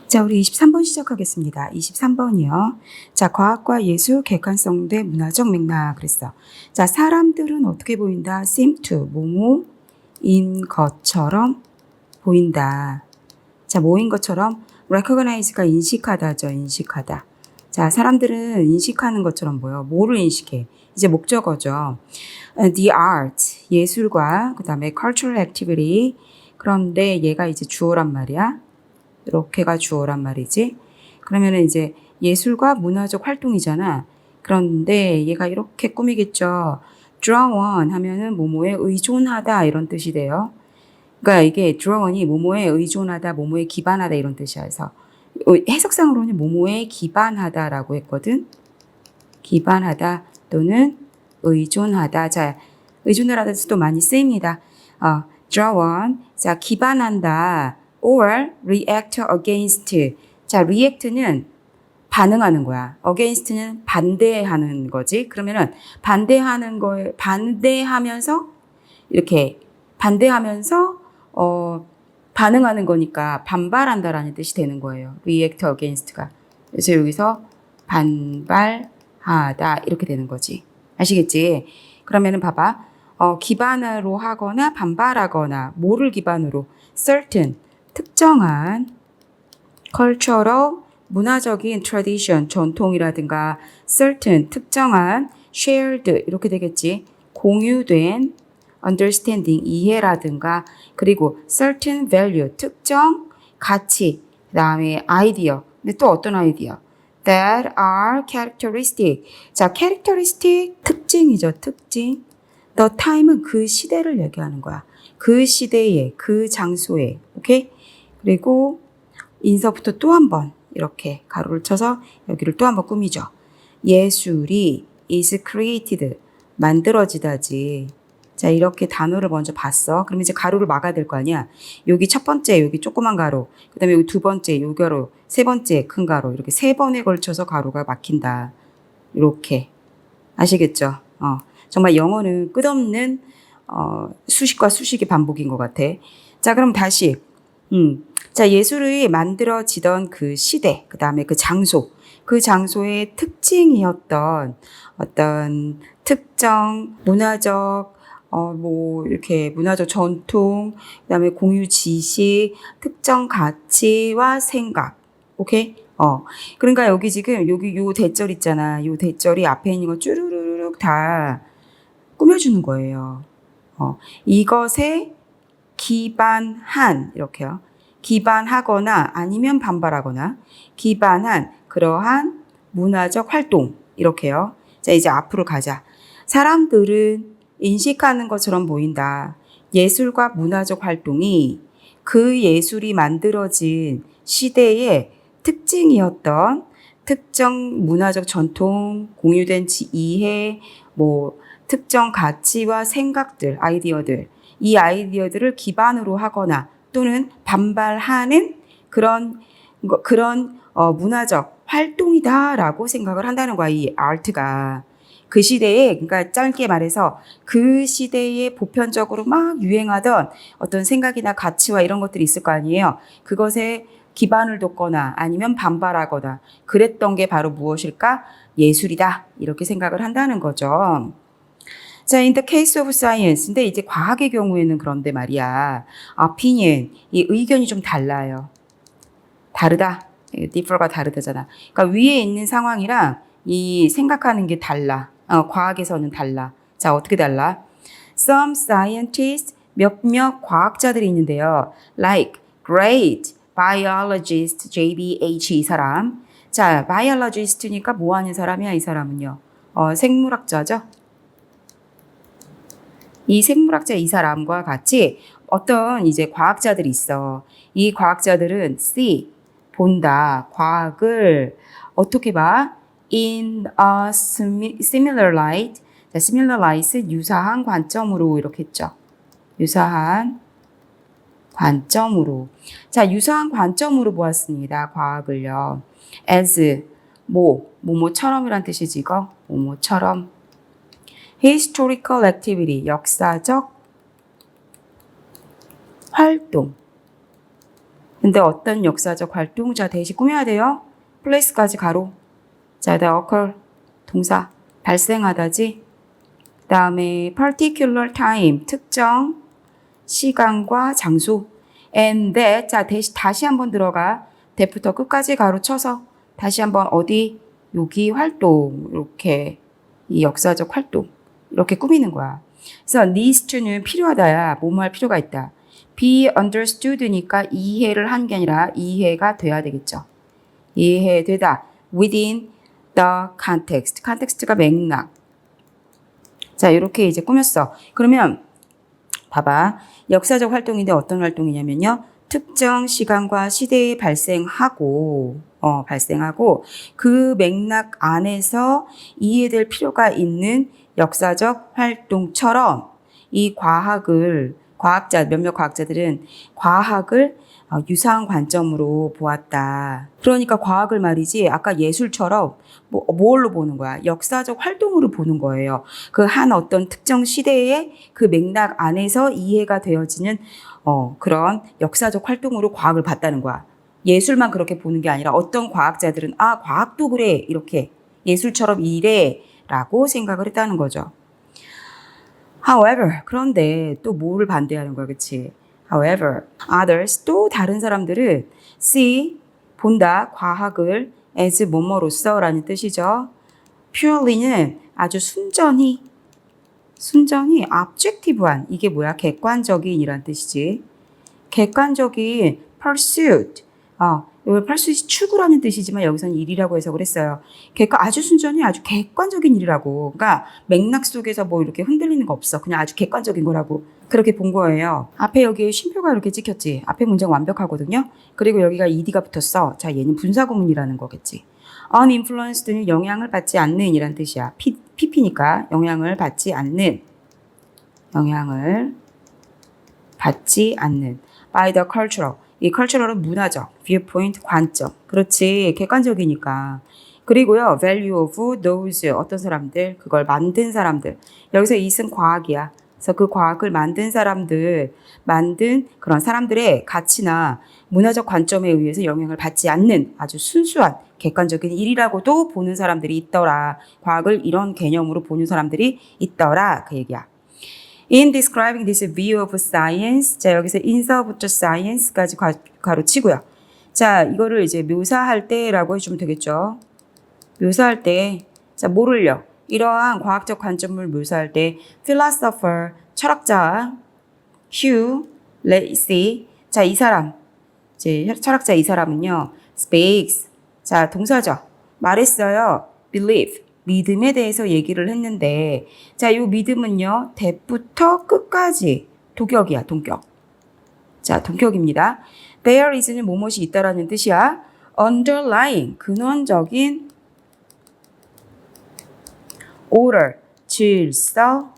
자, 우리 23번 시작하겠습니다. 23번이요. 자, 과학과 예술, 객관성 대 문화적 맥락 그랬어. 자, 사람들은 어떻게 보인다? seem to, 뭐뭐인 것처럼 보인다. 자, 뭐인 것처럼 recognize가 인식하다죠. 인식하다. 자, 사람들은 인식하는 것처럼 보여. 뭐를 인식해? 이제 목적어죠. The art, 예술과 그 다음에 cultural activity. 그런데 얘가 이제 주어란 말이야. 이렇게가 주어란 말이지. 그러면은 이제 예술과 문화적 활동이잖아. 그런데 얘가 이렇게 꾸미겠죠. draw on 하면은 뭐뭐에 의존하다 이런 뜻이 돼요. 그러니까 이게 draw on이 뭐뭐에 의존하다, 뭐뭐에 기반하다 이런 뜻이야. 그래서 해석상으로는 뭐뭐에 기반하다라고 했거든. 기반하다 또는 의존하다. 자, 의존을 하다 또 많이 쓰입니다. draw on. 자, 기반한다. or react against. 자, react는 반응하는 거야. against는 반대하는 거지. 그러면은 반대하는 거에 반대하면서 이렇게 반대하면서 반응하는 거니까 반발한다라는 뜻이 되는 거예요. react against가. 그래서 여기서 반발하다 이렇게 되는 거지. 아시겠지? 그러면은 봐봐. 기반으로 하거나 반발하거나 뭐를 기반으로 certain 특정한 cultural 문화적인 tradition 전통이라든가 certain 특정한 shared 이렇게 되겠지. 공유된 understanding 이해라든가 그리고 certain value 특정 가치 그다음에 idea 근데 또 어떤 아이디어 that are characteristic 자 characteristic 특징이죠. 특징 the time은 그 시대를 얘기하는 거야. 그 시대에 그 장소에 오케이 그리고 인서부터 또 한 번 이렇게 가로를 쳐서 여기를 또 한 번 꾸미죠. 예술이 is created 만들어지다지. 자 이렇게 단어를 먼저 봤어. 그럼 이제 가로를 막아야 될 거 아니야. 여기 첫 번째 여기 조그만 가로 그 다음에 여기 두 번째 요 가로 세 번째 큰 가로 이렇게 세 번에 걸쳐서 가로가 막힌다. 이렇게 아시겠죠? 정말 영어는 끝없는 수식과 수식의 반복인 것 같아. 자 그럼 다시 자, 예술이 만들어지던 그 시대, 그 다음에 그 장소, 그 장소의 특징이었던 어떤 특정 문화적, 이렇게 문화적 전통, 그 다음에 공유 지식, 특정 가치와 생각. 오케이? 그러니까 여기 지금, 여기 요 대절 있잖아. 요 대절이 앞에 있는 거 쭈루루룩 다 꾸며주는 거예요. 이것에 기반한, 이렇게요. 기반하거나 아니면 반발하거나 기반한 그러한 문화적 활동 이렇게요. 자 이제 앞으로 가자. 사람들은 인식하는 것처럼 보인다. 예술과 문화적 활동이 그 예술이 만들어진 시대의 특징이었던 특정 문화적 전통, 공유된 이해, 특정 가치와 생각들, 아이디어들 이 아이디어들을 기반으로 하거나 또는 반발하는 그런 문화적 활동이다라고 생각을 한다는 거야. 이 아트가. 그 시대에 그러니까 짧게 말해서 그 시대에 보편적으로 막 유행하던 어떤 생각이나 가치와 이런 것들이 있을 거 아니에요. 그것에 기반을 뒀거나 아니면 반발하거나 그랬던 게 바로 무엇일까? 예술이다. 이렇게 생각을 한다는 거죠. 자, in the case of science. 근데 이제 과학의 경우에는 그런데 말이야. opinion. 이 의견이 좀 달라요. 다르다. differ가 다르다잖아. 그러니까 위에 있는 상황이랑 이 생각하는 게 달라. 과학에서는 달라. 자, 어떻게 달라? Some scientists, 몇몇 과학자들이 있는데요. Like great biologist JBH 이 사람. 자, biologist니까 뭐 하는 사람이야, 이 사람은요? 생물학자죠? 이 생물학자 이 사람과 같이 어떤 이제 과학자들이 있어. 이 과학자들은 see, 본다. 과학을 어떻게 봐? In a similar light. 자, similar light, 유사한 관점으로 이렇게 했죠. 유사한 관점으로. 자, 유사한 관점으로 보았습니다. 과학을요. as, 뭐뭐처럼이란 뜻이지 이거? 뭐뭐처럼. historical activity, 역사적 활동. 근데 어떤 역사적 활동? 자, 대신 꾸며야 돼요. place까지 가로. 자, the occur 동사 발생하다지. 그 다음에 particular time 특정 시간과 장소. and that 자 다시 한번 들어가. that부터 끝까지 가로 쳐서 다시 한번 어디 여기 활동 이렇게 이 역사적 활동 이렇게 꾸미는 거야. 그래서 needs to는 필요하다야. 뭐뭐 할 필요가 있다. be understood니까 이해를 한 게 아니라 이해가 돼야 되겠죠. 이해되다. within the context. context가 맥락. 자, 이렇게 이제 꾸몄어. 그러면 봐봐. 역사적 활동인데 어떤 활동이냐면요. 특정 시간과 시대에 발생하고 그 맥락 안에서 이해될 필요가 있는 역사적 활동처럼 이 몇몇 과학자들은 과학을 유사한 관점으로 보았다. 그러니까 과학을 말이지 아까 예술처럼 뭘로 보는 거야? 역사적 활동으로 보는 거예요. 그 한 어떤 특정 시대의 그 맥락 안에서 이해가 되어지는 그런 역사적 활동으로 과학을 봤다는 거야. 예술만 그렇게 보는 게 아니라 어떤 과학자들은 과학도 그래 이렇게 예술처럼 이래 라고 생각을 했다는 거죠. However, 그런데 또 뭐를 반대하는 거야, 그치? However, others, 또 다른 사람들은 see, 본다, 과학을 as 뭐뭐로서 라는 뜻이죠. purely는 아주 순전히 objective한, 이게 뭐야? 객관적인 이란 뜻이지. 객관적인 pursuit, 이걸 pursuit이 추구라는 뜻이지만 여기서는 일이라고 해석을 했어요. 아주 순전히 아주 객관적인 일이라고. 그러니까 맥락 속에서 뭐 이렇게 흔들리는 거 없어. 그냥 아주 객관적인 거라고. 그렇게 본 거예요. 앞에 여기 쉼표가 이렇게 찍혔지. 앞에 문장 완벽하거든요. 그리고 여기가 ed가 붙었어. 자, 얘는 분사구문이라는 거겠지. uninfluenced는 영향을 받지 않는 이란 뜻이야. pp니까 영향을 받지 않는. by the cultural. 이 cultural은 문화적, viewpoint, 관점. 그렇지. 객관적이니까. 그리고요, value of those, 어떤 사람들, 그걸 만든 사람들. 여기서 이은 과학이야. 그래서 그 과학을 만든 그런 사람들의 가치나 문화적 관점에 의해서 영향을 받지 않는 아주 순수한 객관적인 일이라고도 보는 사람들이 있더라. 과학을 이런 개념으로 보는 사람들이 있더라. 그 얘기야. In describing this view of science, 자, 여기서 in서부터 science까지 가로치고요. 자, 이거를 이제 묘사할 때라고 해주면 되겠죠. 묘사할 때, 자, 뭐를요? 이러한 과학적 관점을 묘사할 때, philosopher, 철학자, Hugh Lacey, 자, 이 사람, 이제 철학자 이 사람은요, speaks, 자, 동사죠. 말했어요. believe. 믿음에 대해서 얘기를 했는데, 자, 이 믿음은요, 대부터 끝까지 동격이야, 동격. 자, 동격입니다. There is는 무엇이 있다라는 뜻이야. Underlying, 근원적인 order, 질서,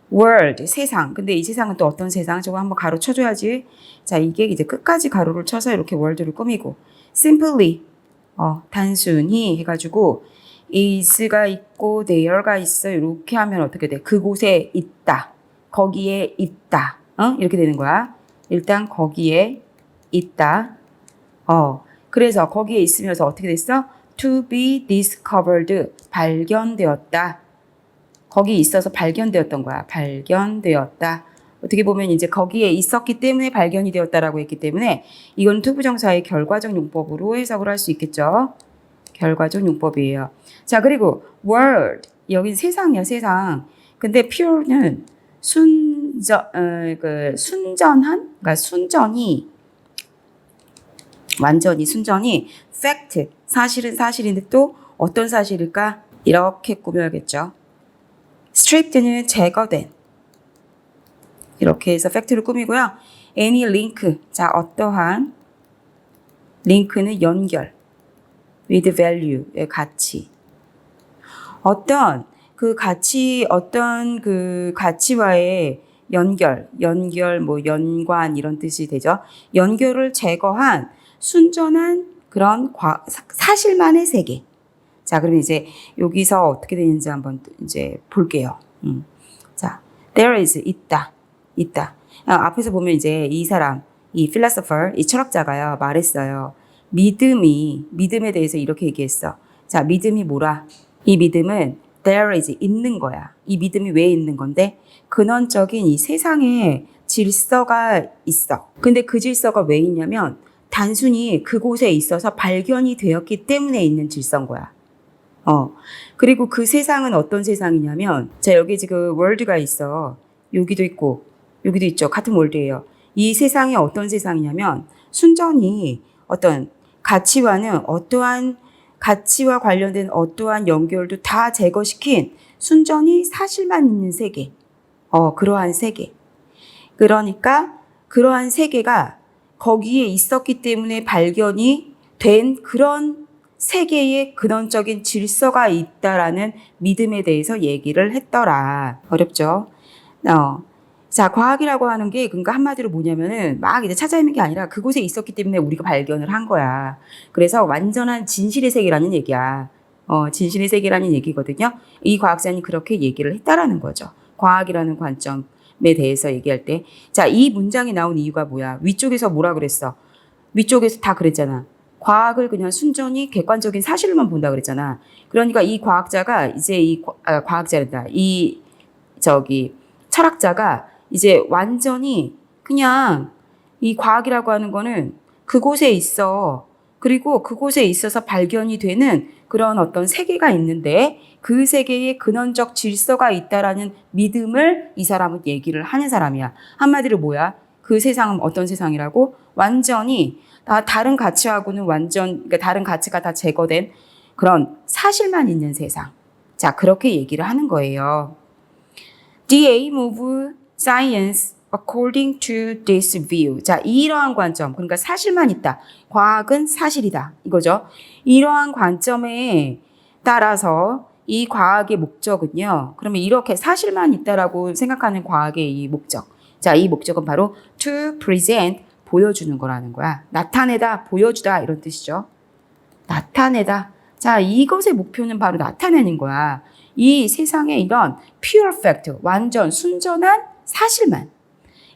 world, 세상. 근데 이 세상은 또 어떤 세상? 저거 한번 가로 쳐줘야지. 자, 이게 이제 끝까지 가로를 쳐서 이렇게 world를 꾸미고, simply, 단순히 해가지고, is가 있고 there가 있어. 이렇게 하면 어떻게 돼? 그곳에 있다. 거기에 있다. 이렇게 되는 거야. 일단 거기에 있다. 그래서 거기에 있으면서 어떻게 됐어? To be discovered. 발견되었다. 거기 있어서 발견되었던 거야. 발견되었다. 어떻게 보면 이제 거기에 있었기 때문에 발견이 되었다라고 했기 때문에 이건 투부정사의 결과적 용법으로 해석을 할 수 있겠죠. 결과적 용법이에요. 자, 그리고 world. 여기 세상이야, 세상. 근데 pure는 순전한, 그러니까 완전히 순전히 fact. 사실은 사실인데 또 어떤 사실일까? 이렇게 꾸며야겠죠. stripped는 제거된. 이렇게 해서 fact를 꾸미고요. any link. 자, 어떠한 link는 연결. with value의 가치. 어떤 그 가치와의 연결, 연관 이런 뜻이 되죠. 연결을 제거한 순전한 그런 사실만의 세계. 자, 그럼 이제 여기서 어떻게 되는지 한번 이제 볼게요. 자, there is, 있다. 앞에서 보면 이제 이 사람, 이 philosopher, 이 철학자가요, 말했어요. 믿음에 대해서 이렇게 얘기했어. 자, 믿음이 뭐라? 이 믿음은 there is, 있는 거야. 이 믿음이 왜 있는 건데? 근원적인 이 세상에 질서가 있어. 근데 그 질서가 왜 있냐면 단순히 그곳에 있어서 발견이 되었기 때문에 있는 질서인 거야. 그리고 그 세상은 어떤 세상이냐면, 자, 여기 지금 월드가 있어. 여기도 있고, 여기도 있죠. 같은 월드예요. 이 세상이 어떤 세상이냐면, 순전히 어떤 가치와는 어떠한 가치와 관련된 어떠한 연결도 다 제거시킨 순전히 사실만 있는 세계. 그러한 세계. 그러니까 그러한 세계가 거기에 있었기 때문에 발견이 된 그런 세계의 근원적인 질서가 있다라는 믿음에 대해서 얘기를 했더라. 어렵죠? 자, 과학이라고 하는 게 그러니까 한마디로 뭐냐면은 막 이제 찾아내는 게 아니라 그곳에 있었기 때문에 우리가 발견을 한 거야. 그래서 완전한 진실의 세계라는 얘기야. 진실의 세계라는 얘기거든요. 이 과학자는 그렇게 얘기를 했다라는 거죠. 과학이라는 관점에 대해서 얘기할 때. 자, 이 문장이 나온 이유가 뭐야? 위쪽에서 뭐라 그랬어? 위쪽에서 다 그랬잖아. 과학을 그냥 순전히 객관적인 사실만 본다 그랬잖아. 그러니까 이 과학자가 이제 과학자란다. 철학자가 이제 완전히 그냥 이 과학이라고 하는 거는 그곳에 있어. 그리고 그곳에 있어서 발견이 되는 그런 어떤 세계가 있는데 그 세계에 근원적 질서가 있다라는 믿음을 이 사람은 얘기를 하는 사람이야. 한마디로 뭐야? 그 세상은 어떤 세상이라고? 완전히 다른 가치하고는 그러니까 다른 가치가 다 제거된 그런 사실만 있는 세상. 자, 그렇게 얘기를 하는 거예요. The aim of science according to this view. 자, 이러한 관점. 그러니까 사실만 있다. 과학은 사실이다. 이거죠. 이러한 관점에 따라서 이 과학의 목적은요. 그러면 이렇게 사실만 있다라고 생각하는 과학의 이 목적. 자, 이 목적은 바로 to present, 보여주는 거라는 거야. 나타내다, 보여주다 이런 뜻이죠. 나타내다. 자, 이것의 목표는 바로 나타내는 거야. 이 세상에 이런 pure fact, 완전 순전한 사실만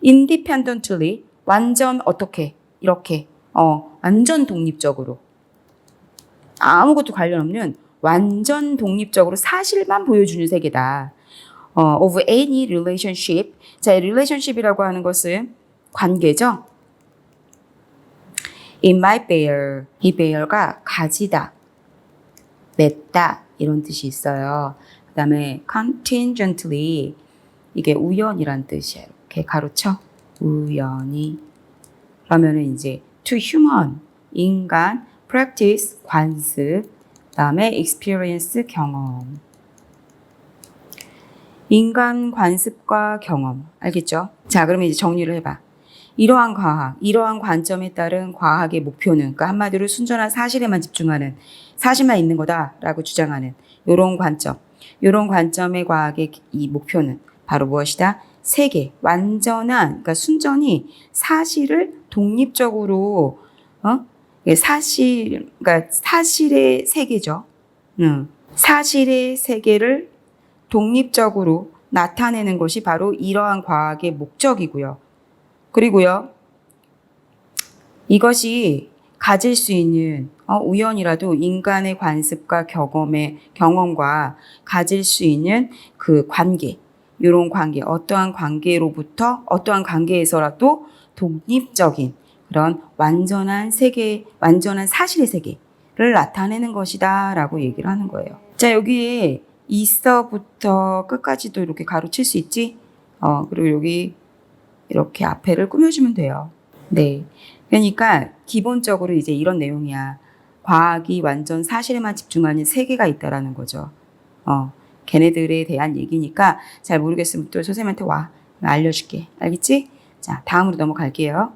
independently, 완전 어떻게 이렇게 완전 독립적으로 아무것도 관련 없는 완전 독립적으로 사실만 보여주는 세계다. of any relationship. 자, relationship이라고 하는 것은 관계죠. It might bear. 이 bear가 가지다, 맺다 이런 뜻이 있어요. 그 다음에 contingently 이게 우연이란 뜻이에요. 이렇게 가로쳐 우연히. 그러면은 이제 to human 인간, practice 관습, 그 다음에 experience 경험. 인간 관습과 경험 알겠죠? 자, 그러면 이제 정리를 해봐. 이러한 과학, 이러한 관점에 따른 과학의 목표는 그러니까 한마디로 순전한 사실에만 집중하는 사실만 있는 거다라고 주장하는 이런 관점, 이런 관점의 과학의 이 목표는 바로 무엇이다? 세계, 완전한 그러니까 순전히 사실을 독립적으로 그러니까 사실의 세계죠. 사실의 세계를 독립적으로 나타내는 것이 바로 이러한 과학의 목적이고요. 그리고요, 이것이 가질 수 있는 우연이라도 인간의 관습과 경험과 가질 수 있는 그 관계, 이런 관계, 어떠한 관계로부터 어떠한 관계에서라도 독립적인 그런 완전한 세계, 완전한 사실의 세계를 나타내는 것이다라고 얘기를 하는 거예요. 자, 여기에 있어부터 끝까지도 이렇게 가로칠 수 있지? 그리고 여기 이렇게 앞에를 꾸며주면 돼요. 네. 그러니까 기본적으로 이제 이런 내용이야. 과학이 완전 사실에만 집중하는 세계가 있다라는 거죠. 걔네들에 대한 얘기니까 잘 모르겠으면 또 선생님한테 와. 알려줄게. 알겠지? 자, 다음으로 넘어갈게요.